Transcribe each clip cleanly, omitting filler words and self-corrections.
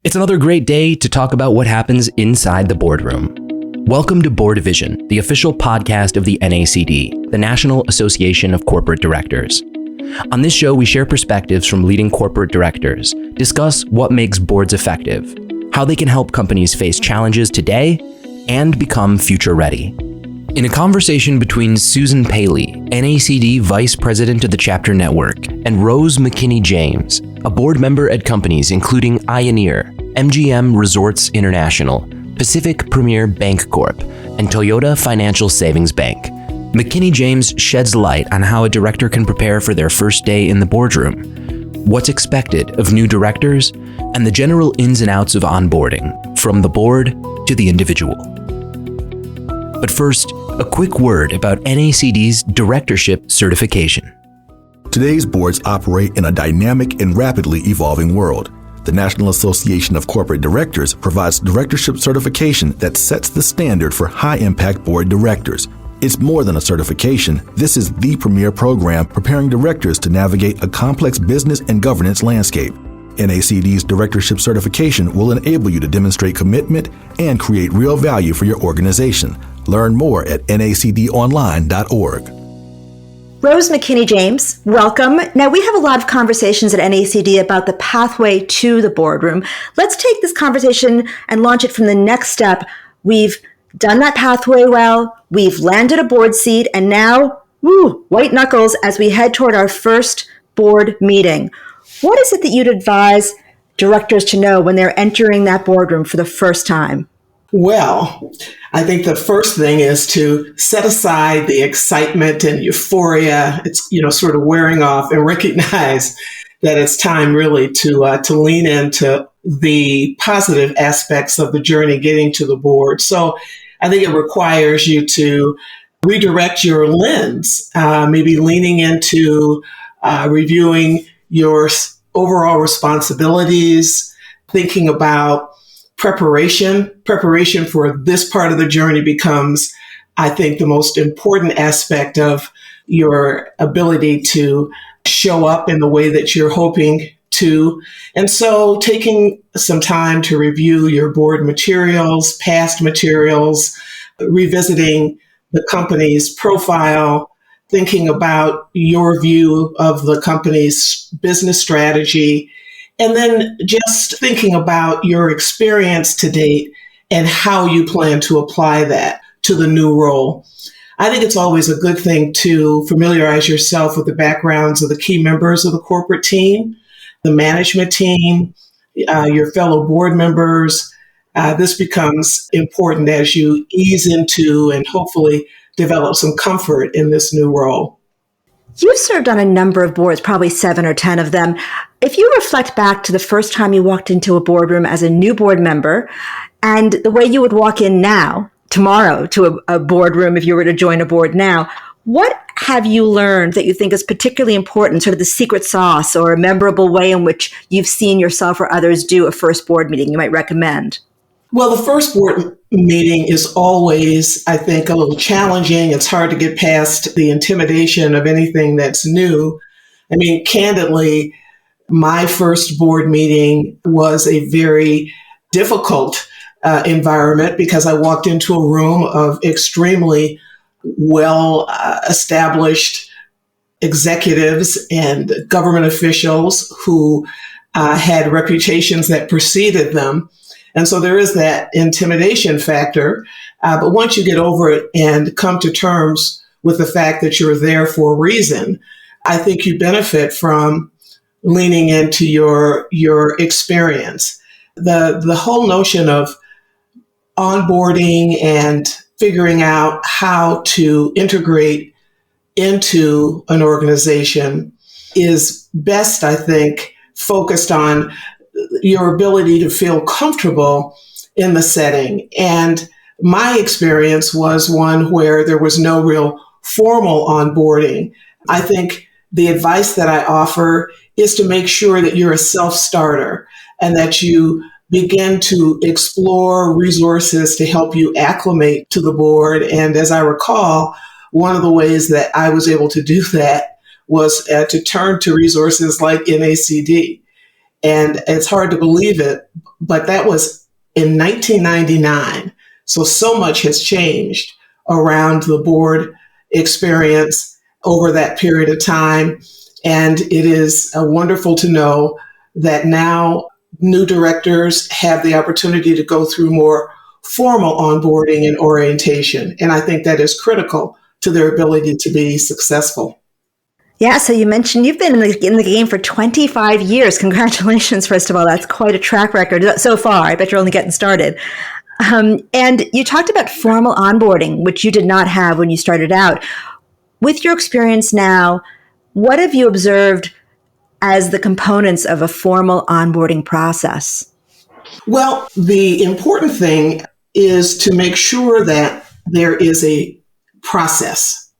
It's another great day to talk about what happens inside the boardroom. Welcome to BoardVision, the official podcast of the NACD, the National Association of Corporate Directors. On this show, we share perspectives from leading corporate directors, discuss what makes boards effective, how they can help companies face challenges today, and become future ready. In a conversation between Susan Paley, NACD Vice President of the Chapter Network, and Rose McKinney-James, a board member at companies including Ioneer, MGM Resorts International, Pacific Premier Bank Corp., and Toyota Financial Savings Bank, McKinney-James sheds light on how a director can prepare for their first day in the boardroom, what's expected of new directors, and the general ins and outs of onboarding, from the board to the individual. But first, a quick word about NACD's directorship certification. Today's boards operate in a dynamic and rapidly evolving world. The National Association of Corporate Directors provides directorship certification that sets the standard for high-impact board directors. It's more than a certification. This is the premier program preparing directors to navigate a complex business and governance landscape. NACD's directorship certification will enable you to demonstrate commitment and create real value for your organization. Learn more at nacdonline.org. Rose McKinney-James, welcome. Now, we have a lot of conversations at NACD about the pathway to the boardroom. Let's take this conversation and launch it from the next step. We've done that pathway well, we've landed a board seat, and now, white knuckles as we head toward our first board meeting. What is it that you'd advise directors to know when they're entering that boardroom for the first time? Well, I think the first thing is to set aside the excitement and euphoria. It's, sort of wearing off, and recognize that it's time really to lean into the positive aspects of the journey getting to the board. So I think it requires you to redirect your lens, maybe leaning into reviewing your overall responsibilities, thinking about preparation for this part of the journey becomes, I think, the most important aspect of your ability to show up in the way that you're hoping to. And so taking some time to review your board materials, past materials, revisiting the company's profile, thinking about your view of the company's business strategy, and then just thinking about your experience to date and how you plan to apply that to the new role. I think it's always a good thing to familiarize yourself with the backgrounds of the key members of the corporate team, the management team, your fellow board members. This becomes important as you ease into and hopefully develop some comfort in this new role. You've served on a number of boards, probably 7 or 10 of them. If you reflect back to the first time you walked into a boardroom as a new board member and the way you would walk in now, tomorrow, to a boardroom if you were to join a board now, what have you learned that you think is particularly important, sort of the secret sauce or a memorable way in which you've seen yourself or others do a first board meeting you might recommend? Well, the first board meeting is always, I think, a little challenging. It's hard to get past the intimidation of anything that's new. I mean, candidly, my first board meeting was a very difficult environment because I walked into a room of extremely well-established executives and government officials who had reputations that preceded them. And so there is that intimidation factor. But once you get over it and come to terms with the fact that you're there for a reason, I think you benefit from leaning into your experience. The whole notion of onboarding and figuring out how to integrate into an organization is best, I think, focused on your ability to feel comfortable in the setting. And my experience was one where there was no real formal onboarding. I think the advice that I offer is to make sure that you're a self-starter and that you begin to explore resources to help you acclimate to the board. And as I recall, one of the ways that I was able to do that was to turn to resources like NACD. And it's hard to believe it, but that was in 1999. So much has changed around the board experience over that period of time. And it is wonderful to know that now new directors have the opportunity to go through more formal onboarding and orientation. And I think that is critical to their ability to be successful. Yeah, so you mentioned you've been in the game for 25 years. Congratulations, first of all. That's quite a track record so far. I bet you're only getting started. And you talked about formal onboarding, which you did not have when you started out. With your experience now, what have you observed as the components of a formal onboarding process? Well, the important thing is to make sure that there is a process,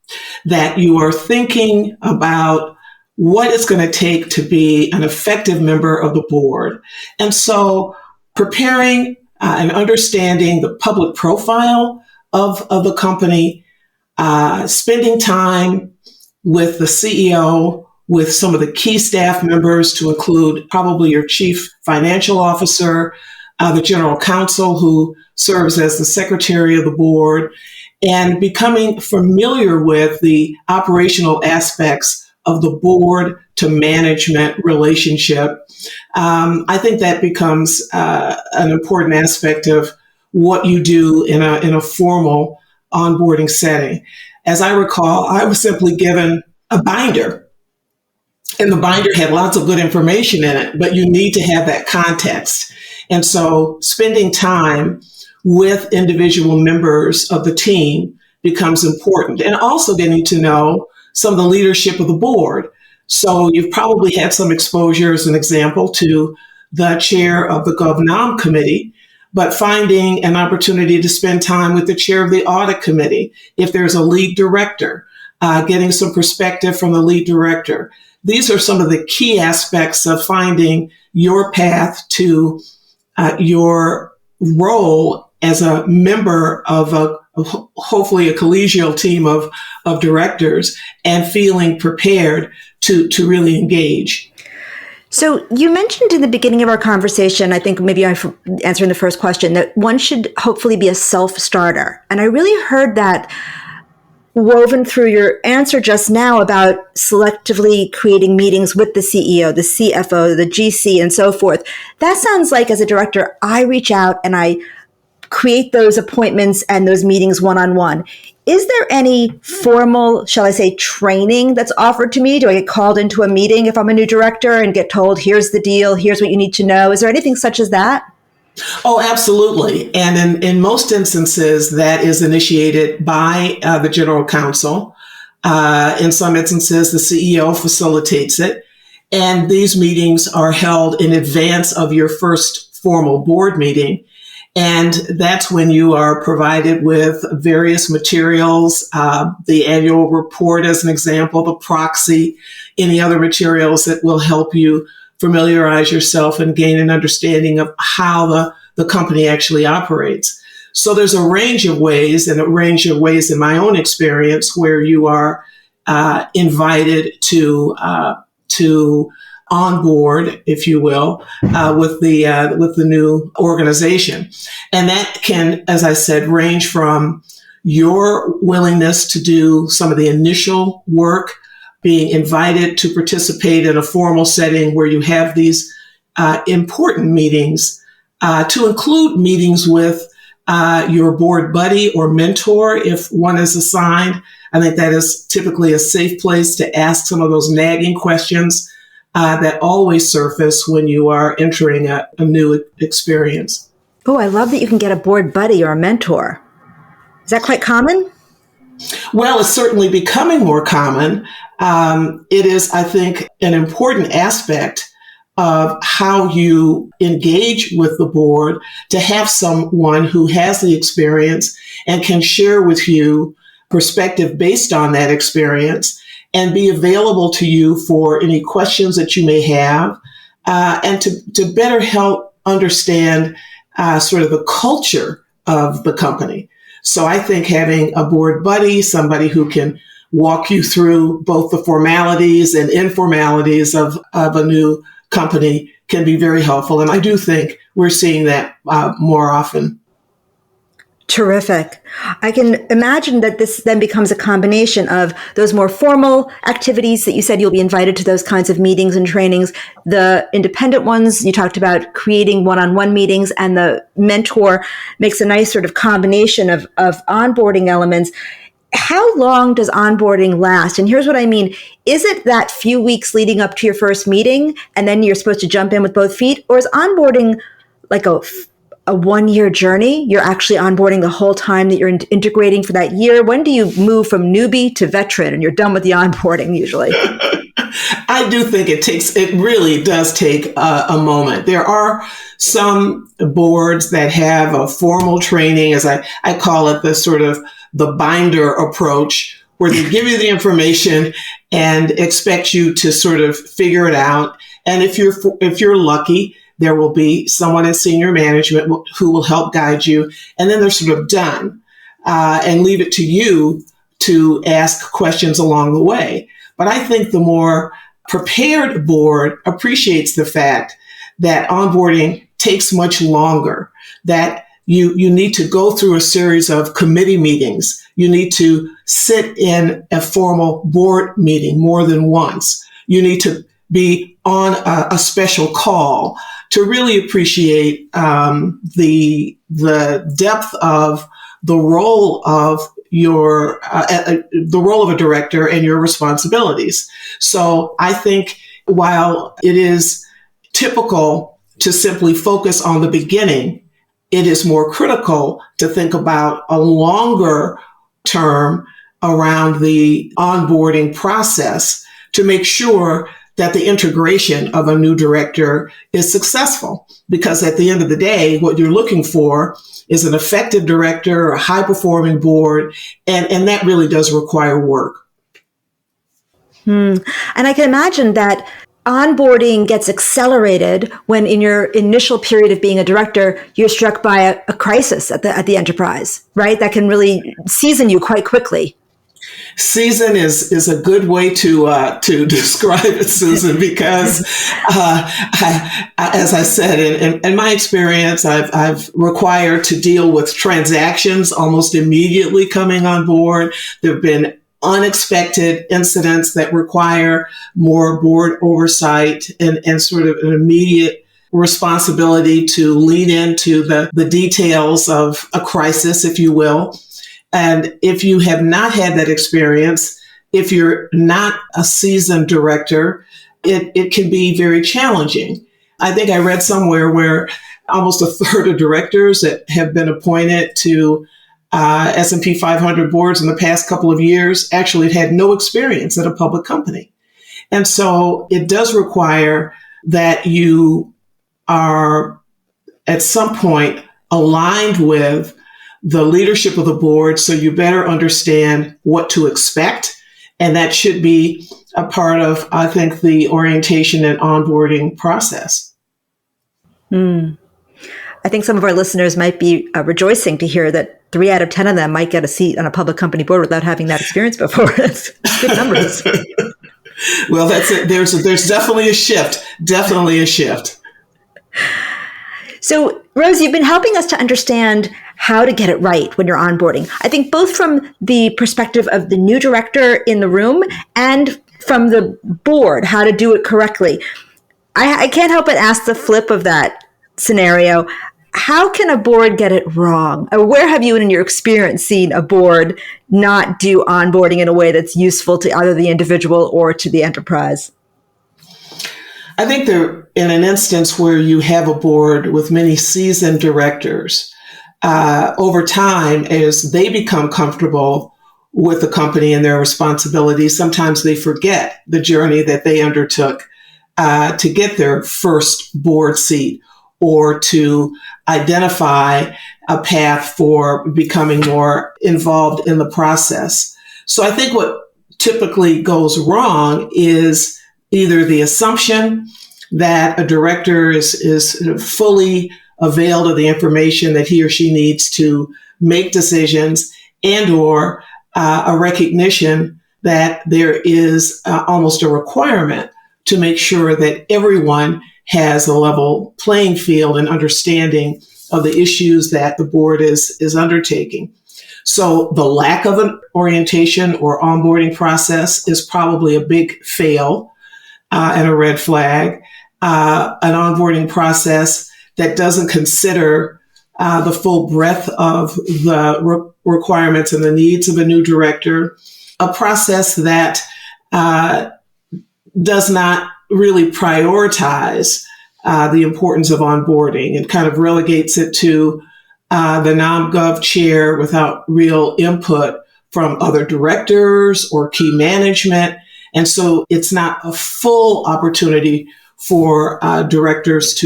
that you are thinking about what it's going to take to be an effective member of the board. And so preparing and understanding the public profile of the company, spending time with the CEO, with some of the key staff members to include probably your chief financial officer, the general counsel who serves as the secretary of the board, and becoming familiar with the operational aspects of the board to management relationship. I think that becomes an important aspect of what you do in a formal onboarding setting. As I recall, I was simply given a binder, and the binder had lots of good information in it, but you need to have that context. And so spending time with individual members of the team becomes important, and also getting to know some of the leadership of the board. So you've probably had some exposure, as an example, to the chair of the GovNom committee, but finding an opportunity to spend time with the chair of the audit committee, if there's a lead director, getting some perspective from the lead director. These are some of the key aspects of finding your path to your role as a member of hopefully a collegial team of directors, and feeling prepared to really engage. So you mentioned in the beginning of our conversation, I think maybe I'm answering the first question, that one should hopefully be a self-starter. And I really heard that woven through your answer just now about selectively creating meetings with the CEO, the CFO, the GC, and so forth. That sounds like, as a director, I reach out and I create those appointments and those meetings one-on-one. Is there any formal, shall I say, training that's offered to me? Do I get called into a meeting if I'm a new director and get told, here's the deal, here's what you need to know? Is there anything such as that? Oh, absolutely. And in most instances, that is initiated by the general counsel. In some instances, the CEO facilitates it. And these meetings are held in advance of your first formal board meeting. And that's when you are provided with various materials, the annual report, as an example, the proxy, any other materials that will help you familiarize yourself and gain an understanding of how the company actually operates. So there's a range of ways, and a range of ways in my own experience, where you are invited to onboard, if you will, with the new organization. And that can, as I said, range from your willingness to do some of the initial work, being invited to participate in a formal setting where you have these important meetings, to include meetings with your board buddy or mentor if one is assigned. I think that is typically a safe place to ask some of those nagging questions that always surface when you are entering a new experience. Oh, I love that you can get a board buddy or a mentor. Is that quite common? Well, it's certainly becoming more common. It is, I think, an important aspect of how you engage with the board to have someone who has the experience and can share with you perspective based on that experience, and be available to you for any questions that you may have, and to better help understand sort of the culture of the company. So I think having a board buddy, somebody who can walk you through both the formalities and informalities of a new company, can be very helpful. And I do think we're seeing that more often. Terrific. I can imagine that this then becomes a combination of those more formal activities that you said you'll be invited to those kinds of meetings and trainings, the independent ones you talked about creating one-on-one meetings, and the mentor makes a nice sort of combination of onboarding elements. How long does onboarding last? And here's what I mean. Is it that few weeks leading up to your first meeting and then you're supposed to jump in with both feet? Or is onboarding like a 1-year journey? You're actually onboarding the whole time that you're integrating for that year. When do you move from newbie to veteran and you're done with the onboarding usually? I do think it really does take a moment. There are some boards that have a formal training, as I call it, the sort of the binder approach, where they give you the information and expect you to sort of figure it out. And if you're lucky, there will be someone in senior management who will help guide you. And then they're sort of done and leave it to you to ask questions along the way. But I think the more prepared board appreciates the fact that onboarding takes much longer, that you need to go through a series of committee meetings. You need to sit in a formal board meeting more than once. You need to be on a special call to really appreciate the depth of the role of the role of a director and your responsibilities. So I think while it is typical to simply focus on the beginning, it is more critical to think about a longer term around the onboarding process to make sure that the integration of a new director is successful. Because at the end of the day, what you're looking for is an effective director, a high-performing board, and that really does require work. And I can imagine that onboarding gets accelerated when in your initial period of being a director, you're struck by a crisis at the enterprise, right? That can really season you quite quickly. Season is a good way to describe it, Susan, because as I said, in my experience, I've required to deal with transactions almost immediately coming on board. There have been unexpected incidents that require more board oversight and sort of an immediate responsibility to lean into the details of a crisis, if you will. And if you have not had that experience, if you're not a seasoned director, it can be very challenging. I think I read somewhere where almost a third of directors that have been appointed to S&P 500 boards in the past couple of years actually had no experience at a public company. And so it does require that you are at some point aligned with the leadership of the board so you better understand what to expect. And that should be a part of, I think, the orientation and onboarding process. I think some of our listeners might be rejoicing to hear that 3 out of 10 of them might get a seat on a public company board without having that experience before. That's good numbers. Well, that's it. There's definitely a shift. Definitely a shift. So, Rose, you've been helping us to understand how to get it right when you're onboarding. I think both from the perspective of the new director in the room and from the board, how to do it correctly. I can't help but ask the flip of that scenario. How can a board get it wrong? Or where have you, in your experience, seen a board not do onboarding in a way that's useful to either the individual or to the enterprise? I think in an instance where you have a board with many seasoned directors, over time, as they become comfortable with the company and their responsibilities, sometimes they forget the journey that they undertook to get their first board seat or to identify a path for becoming more involved in the process. So I think what typically goes wrong is either the assumption that a director is fully availed of the information that he or she needs to make decisions, and or a recognition that there is almost a requirement to make sure that everyone has a level playing field and understanding of the issues that the board is undertaking. So the lack of an orientation or onboarding process is probably a big fail and a red flag. An onboarding process that doesn't consider the full breadth of the requirements and the needs of a new director, a process that does not really prioritize the importance of onboarding and kind of relegates it to the non-gov chair without real input from other directors or key management. And so it's not a full opportunity for directors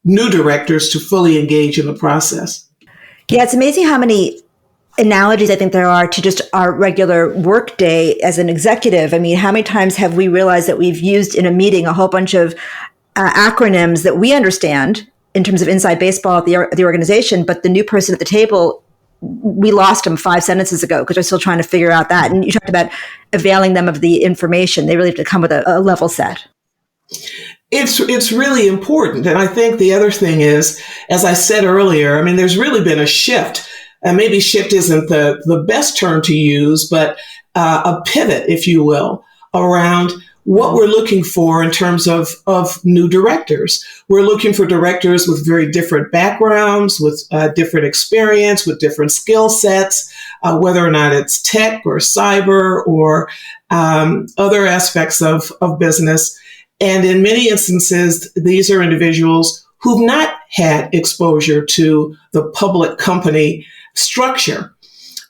new directors to fully engage in the process. Yeah, it's amazing how many analogies I think there are to just our regular workday as an executive. I mean, how many times have we realized that we've used in a meeting a whole bunch of acronyms that we understand in terms of inside baseball at the organization, but the new person at the table, we lost them 5 sentences ago because they're still trying to figure out that. And you talked about availing them of the information. They really have to come with a level set. It's really important. And I think the other thing is, as I said earlier, I mean, there's really been a shift. And maybe shift isn't the best term to use, but a pivot, if you will, around what we're looking for in terms of new directors. We're looking for directors with very different backgrounds, with different experience, with different skill sets, whether or not it's tech or cyber or other aspects of business. And in many instances, these are individuals who've not had exposure to the public company structure.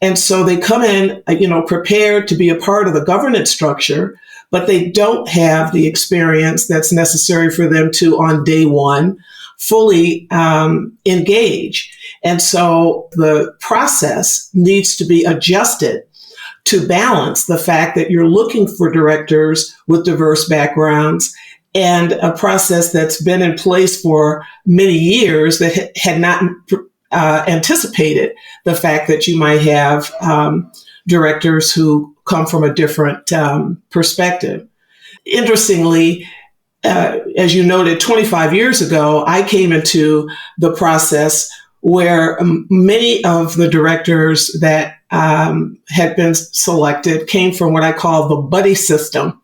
And so they come in, prepared to be a part of the governance structure, but they don't have the experience that's necessary for them to, on day one, fully engage. And so the process needs to be adjusted to balance the fact that you're looking for directors with diverse backgrounds and a process that's been in place for many years that had not anticipated the fact that you might have directors who come from a different perspective. Interestingly, as you noted, 25 years ago, I came into the process where many of the directors that had been selected came from what I call the buddy system.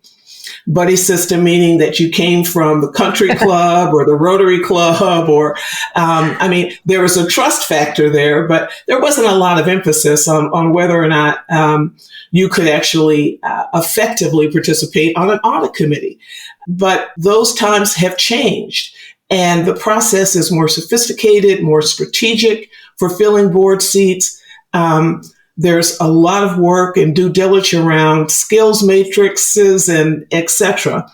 Buddy system meaning that you came from the country club or the Rotary Club, or there was a trust factor there, but there wasn't a lot of emphasis on whether or not you could actually effectively participate on an audit committee. But those times have changed. And the process is more sophisticated, more strategic for filling board seats. There's a lot of work and due diligence around skills matrices and et cetera.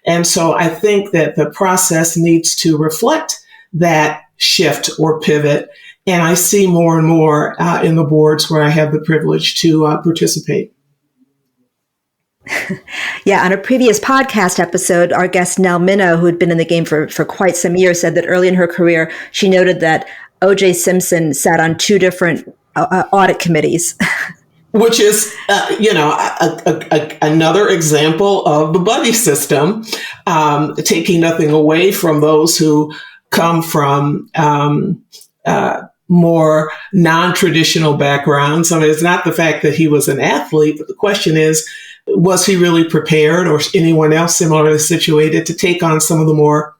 And so I think that the process needs to reflect that shift or pivot. And I see more and more in the boards where I have the privilege to participate. Yeah, on a previous podcast episode, our guest Nell Minow, who had been in the game for quite some years, said that early in her career, she noted that O.J. Simpson sat on 2 different audit committees. Which is, another example of the buddy system, taking nothing away from those who come from more non-traditional backgrounds. I mean, it's not the fact that he was an athlete, but the question is, was he really prepared, or anyone else similarly situated, to take on some of the more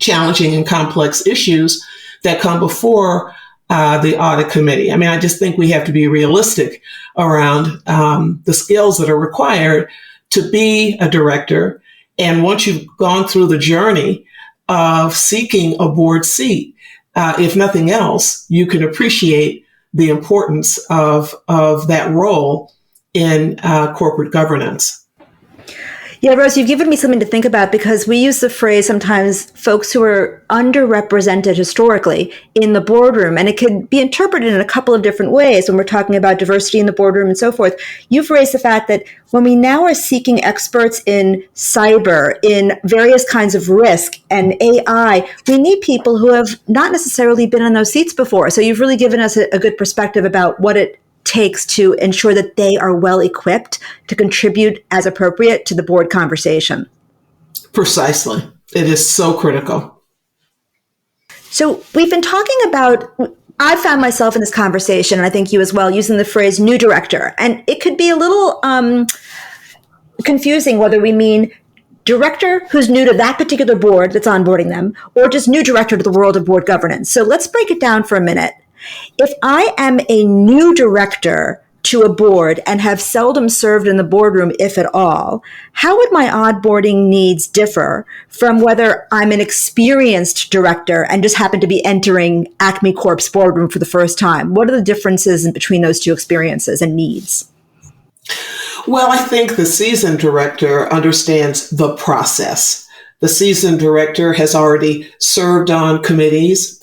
challenging and complex issues that come before the audit committee? I mean, I just think we have to be realistic around the skills that are required to be a director. And once you've gone through the journey of seeking a board seat, if nothing else, you can appreciate the importance of that role in corporate governance. Yeah, Rose, you've given me something to think about, because we use the phrase sometimes folks who are underrepresented historically in the boardroom, and it can be interpreted in a couple of different ways when we're talking about diversity in the boardroom and so forth. You've raised the fact that when we now are seeking experts in cyber, in various kinds of risk and AI, we need people who have not necessarily been in those seats before. So you've really given us a good perspective about what it takes to ensure that they are well equipped to contribute as appropriate to the board conversation. Precisely. It is so critical. So we've been talking about, I found myself in this conversation, and I think you as well, using the phrase new director. And it could be a little confusing whether we mean director who's new to that particular board that's onboarding them, or just new director to the world of board governance. So let's break it down for a minute. If I am a new director to a board and have seldom served in the boardroom, if at all, how would my onboarding needs differ from whether I'm an experienced director and just happen to be entering Acme Corp's boardroom for the first time? What are the differences in between those two experiences and needs? Well, I think the seasoned director understands the process. The seasoned director has already served on committees,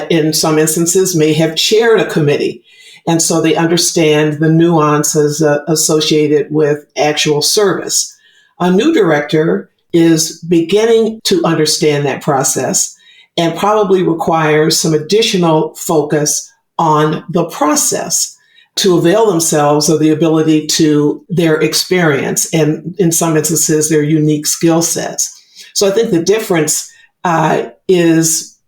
in some instances may have chaired a committee. And so they understand the nuances associated with actual service. A new director is beginning to understand that process and probably requires some additional focus on the process to avail themselves of the ability to their experience and, in some instances, their unique skill sets. So I think the difference is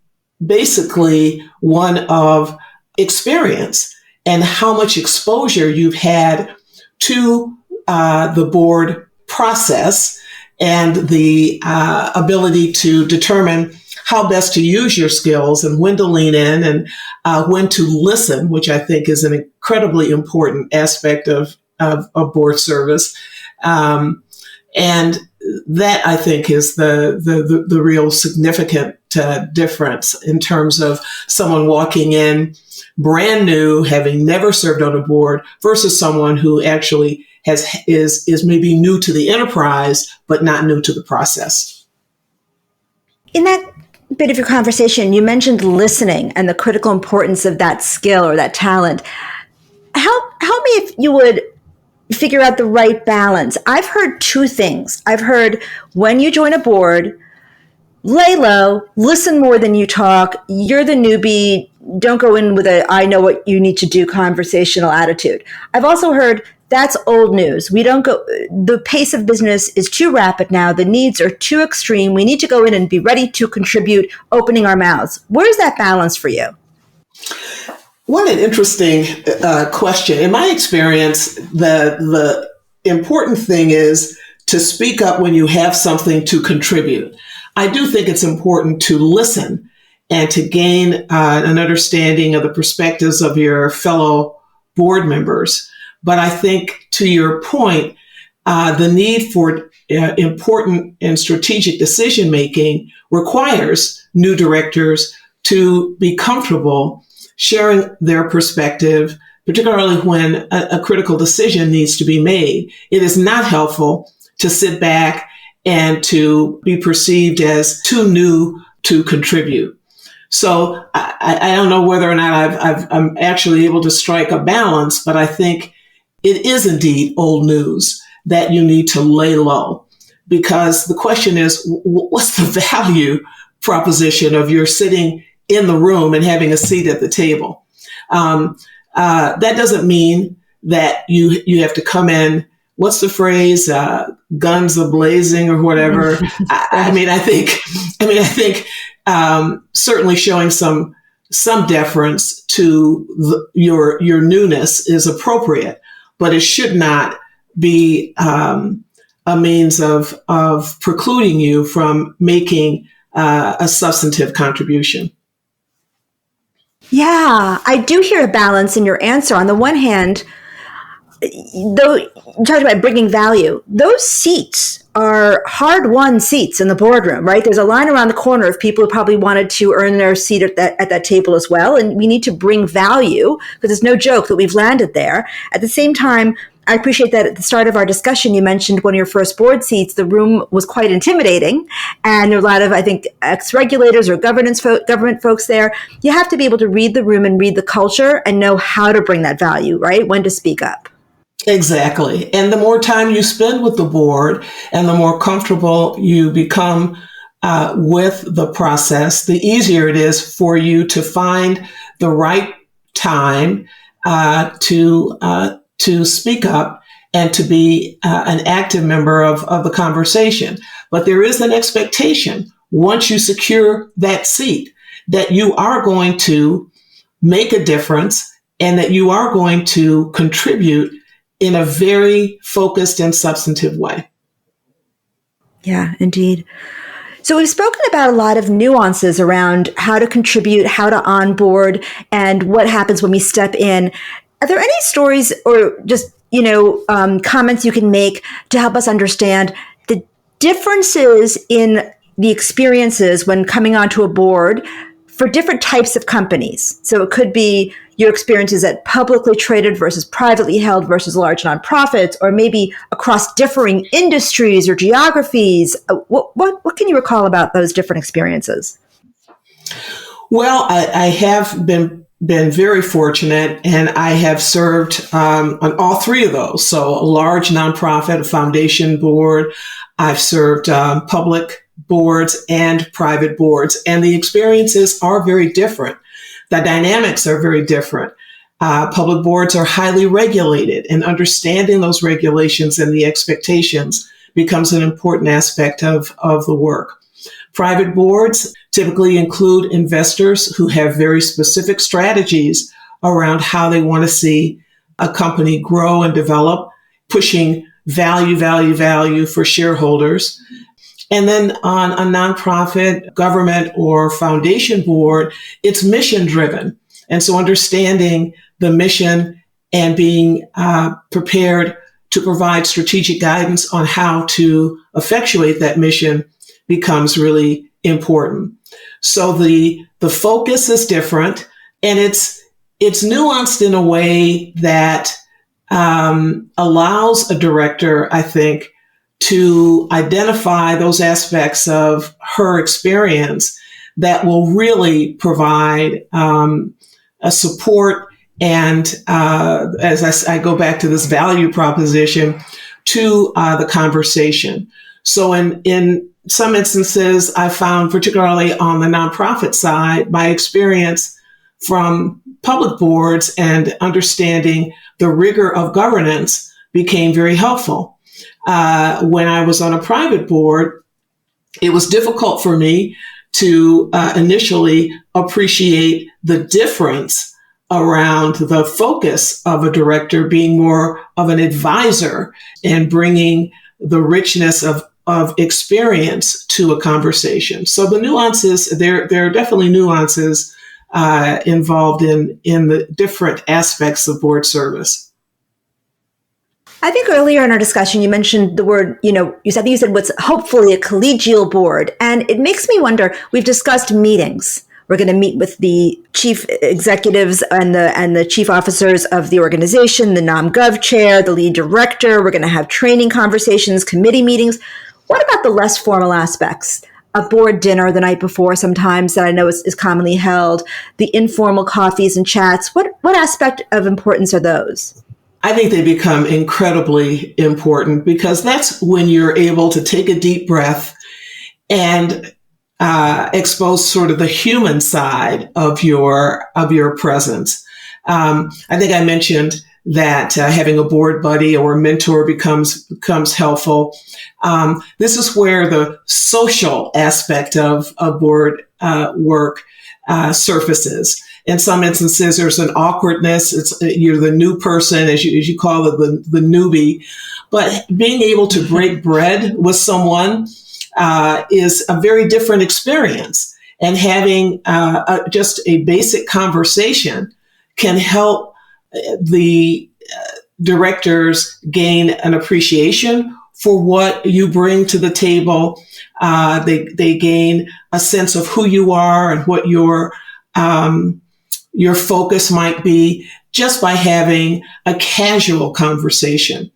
basically one of experience and how much exposure you've had to the board process and the ability to determine how best to use your skills and when to lean in and when to listen, which I think is an incredibly important aspect of board service. And that, I think, is the real significant difference in terms of someone walking in brand new, having never served on a board, versus someone who actually is maybe new to the enterprise, but not new to the process. In that bit of your conversation, you mentioned listening and the critical importance of that skill or that talent. Help me if you would figure out the right balance. I've heard two things. I've heard when you join a board, lay low, listen more than you talk. You're the newbie. Don't go in with a I know what you need to do conversational attitude. I've also heard that's old news. The pace of business is too rapid now. The needs are too extreme. We need to go in and be ready to contribute, opening our mouths. Where's that balance for you? What an interesting question. In my experience, the important thing is to speak up when you have something to contribute. I do think it's important to listen and to gain an understanding of the perspectives of your fellow board members. But I think, to your point, the need for important and strategic decision-making requires new directors to be comfortable sharing their perspective, particularly when a critical decision needs to be made. It is not helpful to sit back and to be perceived as too new to contribute. So I don't know whether or not I'm actually able to strike a balance, but I think it is indeed old news that you need to lay low, because the question is, what's the value proposition of your sitting in the room and having a seat at the table? That doesn't mean that you have to come in, what's the phrase, guns a-blazing or whatever. I think certainly showing some deference to your newness is appropriate, but it should not be a means of precluding you from making a substantive contribution. Yeah, I do hear a balance in your answer. On the one hand, though you talked about bringing value, those seats are hard-won seats in the boardroom, right? There's a line around the corner of people who probably wanted to earn their seat at that table as well, and we need to bring value, because it's no joke that we've landed there. At the same time, I appreciate that at the start of our discussion, you mentioned one of your first board seats, the room was quite intimidating, and there were a lot of, I think, ex-regulators or government folks there. You have to be able to read the room and read the culture and know how to bring that value, right? When to speak up. Exactly. And the more time you spend with the board and the more comfortable you become with the process, the easier it is for you to find the right time to speak up and to be an active member of the conversation. But there is an expectation once you secure that seat, that you are going to make a difference and that you are going to contribute in a very focused and substantive way. Yeah, indeed. So we've spoken about a lot of nuances around how to contribute, how to onboard, and what happens when we step in. Are there any stories or just, comments you can make to help us understand the differences in the experiences when coming onto a board for different types of companies? So it could be your experiences at publicly traded versus privately held versus large nonprofits, or maybe across differing industries or geographies. What can you recall about those different experiences? Well, I have been very fortunate, and I have served on all three of those. So a large nonprofit, a foundation board. I've served public boards and private boards, and the experiences are very different. The dynamics are very different. Public boards are highly regulated, and understanding those regulations and the expectations becomes an important aspect of the work. Private boards typically include investors who have very specific strategies around how they want to see a company grow and develop, pushing value for shareholders. And then on a nonprofit, government, or foundation board, it's mission driven. And so understanding the mission and being prepared to provide strategic guidance on how to effectuate that mission becomes really important. So the focus is different, and it's nuanced in a way that allows a director, I think, to identify those aspects of her experience that will really provide a support and, as I go back to this value proposition, to the conversation. So in some instances, I found, particularly on the nonprofit side, my experience from public boards and understanding the rigor of governance became very helpful. When I was on a private board, it was difficult for me to initially appreciate the difference around the focus of a director being more of an advisor and bringing the richness of experience to a conversation. So the nuances, there are definitely nuances involved in the different aspects of board service. I think earlier in our discussion, you mentioned the word, you said what's hopefully a collegial board. And it makes me wonder, we've discussed meetings. We're going to meet with the chief executives and the chief officers of the organization, the NomGov chair, the lead director. We're going to have training conversations, committee meetings. What about the less formal aspects? A board dinner the night before sometimes that I know is commonly held, the informal coffees and chats. What aspect of importance are those? I think they become incredibly important because that's when you're able to take a deep breath and expose sort of the human side of your presence. I think I mentioned that having a board buddy or a mentor becomes helpful. This is where the social aspect of board work surfaces. In some instances, there's an awkwardness. You're the new person, as you call it, the newbie. But being able to break bread with someone is a very different experience. And having just a basic conversation can help the directors gain an appreciation for what you bring to the table. They gain a sense of who you are and what your focus might be just by having a casual conversation,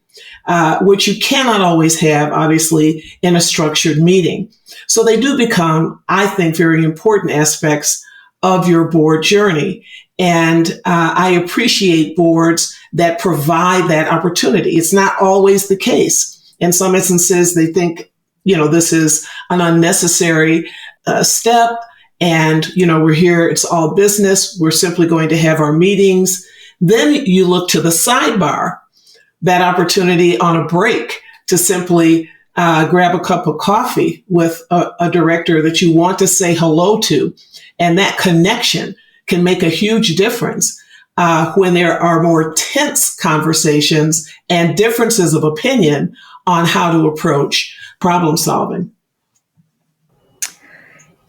which you cannot always have, obviously, in a structured meeting. So they do become, I think, very important aspects of your board journey. And I appreciate boards that provide that opportunity. It's not always the case. In some instances, they think, this is an unnecessary step. And, we're here, it's all business. We're simply going to have our meetings. Then you look to the sidebar, that opportunity on a break to simply grab a cup of coffee with a director that you want to say hello to. And that connection can make a huge difference when there are more tense conversations and differences of opinion on how to approach problem solving.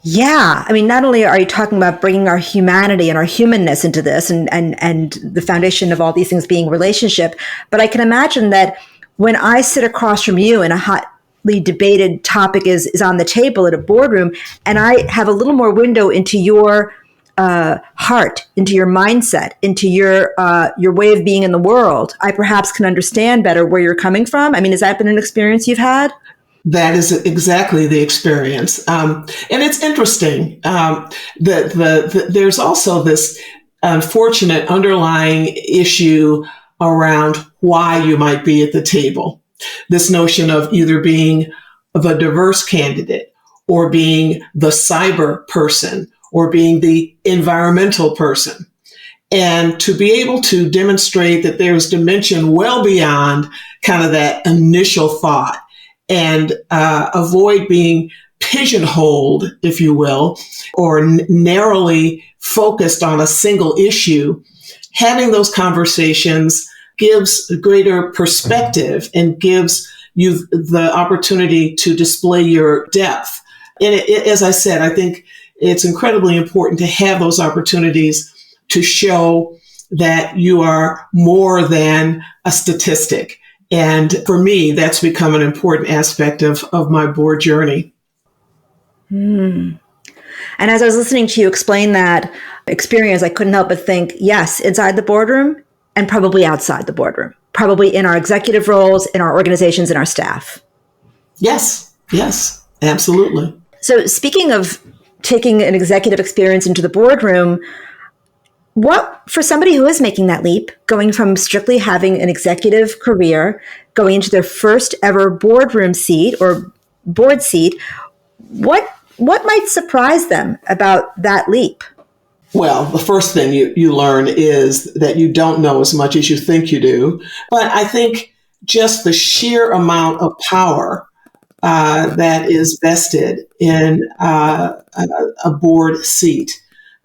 Yeah. I mean, not only are you talking about bringing our humanity and our humanness into this and the foundation of all these things being relationship, but I can imagine that when I sit across from you and a hotly debated topic is on the table at a boardroom, and I have a little more window into your heart, into your mindset, into your way of being in the world, I perhaps can understand better where you're coming from. I mean, has that been an experience you've had? That is exactly the experience. And it's interesting. There's also this unfortunate underlying issue around why you might be at the table. This notion of either being the diverse candidate or being the cyber person or being the environmental person. And to be able to demonstrate that there's dimension well beyond kind of that initial thought, and avoid being pigeonholed, if you will, or narrowly focused on a single issue, having those conversations gives greater perspective and gives you the opportunity to display your depth. And as I said, I think it's incredibly important to have those opportunities to show that you are more than a statistic. And for me, that's become an important aspect of my board journey. And as I was listening to you explain that experience, I couldn't help but think, yes, inside the boardroom and probably outside the boardroom, probably in our executive roles, in our organizations, in our staff. Yes, absolutely. So speaking of taking an executive experience into the boardroom, what, for somebody who is making that leap, going from strictly having an executive career, going into their first ever boardroom seat or board seat, what might surprise them about that leap? Well, the first thing you learn is that you don't know as much as you think you do. But I think just the sheer amount of power that is vested in a board seat,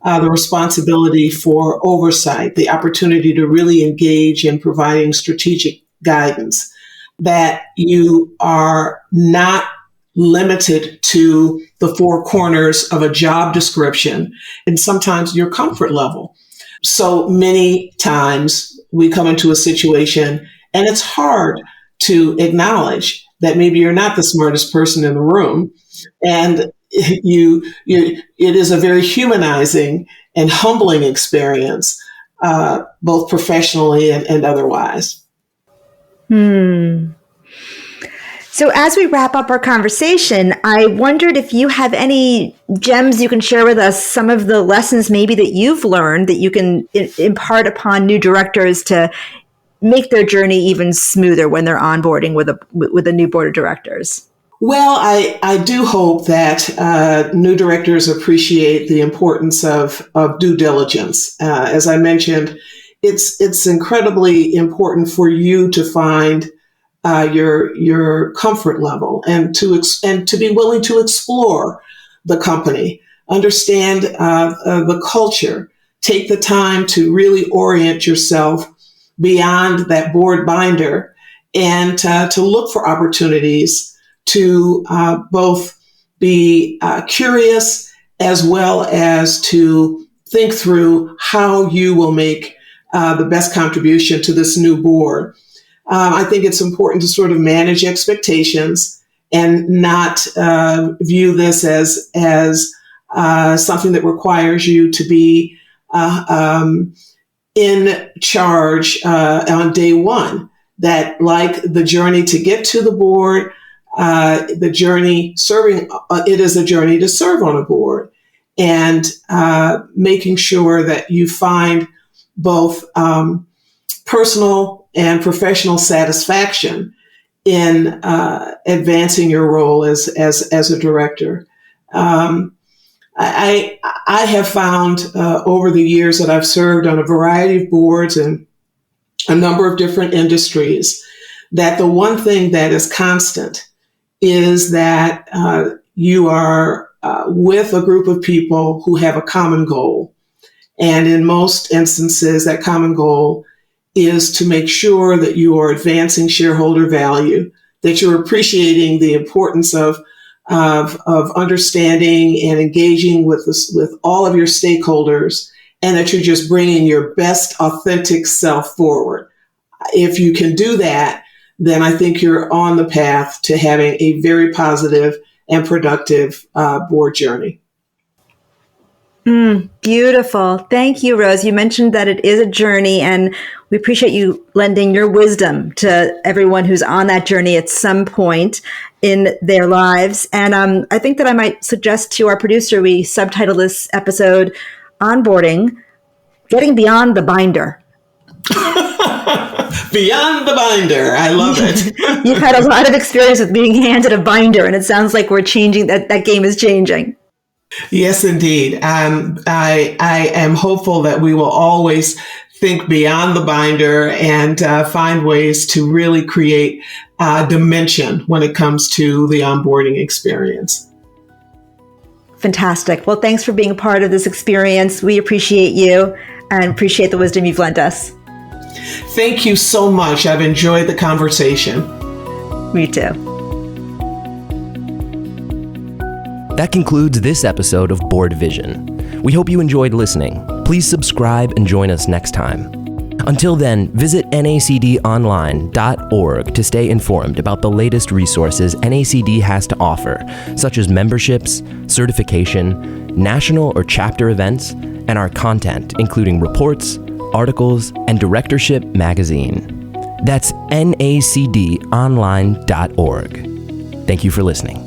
the responsibility for oversight, the opportunity to really engage in providing strategic guidance, that you are not limited to the four corners of a job description and sometimes your comfort level. So many times we come into a situation and it's hard to acknowledge that maybe you're not the smartest person in the room, and it is a very humanizing and humbling experience, both professionally and otherwise. So as we wrap up our conversation, I wondered if you have any gems you can share with us, some of the lessons maybe that you've learned that you can impart upon new directors to make their journey even smoother when they're onboarding with a new board of directors. Well, I do hope that new directors appreciate the importance of due diligence. As I mentioned, it's incredibly important for you to find your comfort level and to be willing to explore the company, understand the culture, take the time to really orient yourself beyond that board binder and to look for opportunities to both be curious as well as to think through how you will make the best contribution to this new board. I think it's important to sort of manage expectations and not view this as something that requires you to be in charge on day one. That, like the journey to get to the board, the journey serving, it is a journey to serve on a board, and making sure that you find both personal and professional satisfaction in advancing your role as a director. I have found over the years that I've served on a variety of boards in a number of different industries that the one thing that is constant is that you are with a group of people who have a common goal. And in most instances, that common goal is to make sure that you are advancing shareholder value, that you're appreciating the importance of understanding and engaging with all of your stakeholders, and that you're just bringing your best authentic self forward. If you can do that, then I think you're on the path to having a very positive and productive board journey. Beautiful. Thank you, Rose. You mentioned that it is a journey, and we appreciate you lending your wisdom to everyone who's on that journey at some point in their lives. And I think that I might suggest to our producer, we subtitle this episode, Onboarding, Getting Beyond the Binder. Beyond the binder. I love it. You've had a lot of experience with being handed a binder, and it sounds like we're changing, that game is changing. Yes, indeed. I am hopeful that we will always think beyond the binder and find ways to really create dimension when it comes to the onboarding experience. Fantastic. Well, thanks for being a part of this experience. We appreciate you and appreciate the wisdom you've lent us. Thank you so much. I've enjoyed the conversation. Me too. That concludes this episode of BoardVision. We hope you enjoyed listening. Please subscribe and join us next time. Until then, visit nacdonline.org to stay informed about the latest resources NACD has to offer, such as memberships, certification, national or chapter events, and our content, including reports, articles, and Directorship Magazine. That's nacdonline.org. Thank you for listening.